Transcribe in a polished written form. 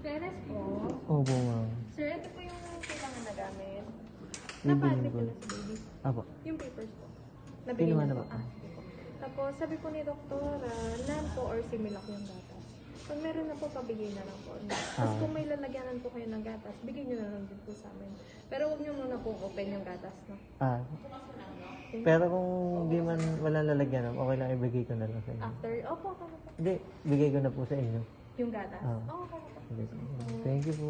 Peres po. Opo, ma'am. Sir, ito po yung kailangan na gamit. Napagod ko na si baby. Apo. Yung papers po. Nabigyan Kinuha na na po. ba? Sige po. Tapos sabi po ni doktora, NAN po or Similac yung gatas. Pag meron na po, pabigay na lang po. Tapos kung may lalagyanan po kayo ng gatas, bigyan nyo na lang din po sa amin. Pero huwag nyo muna po open yung gatas, no? Pero kung di man wala lalagyan, okay lang ibigay ko na lang sa inyo. After, opo, ano po? Hindi, bigay ko na po sa inyo. Yung gatas? Ah. Oo, okay po. Thank you po.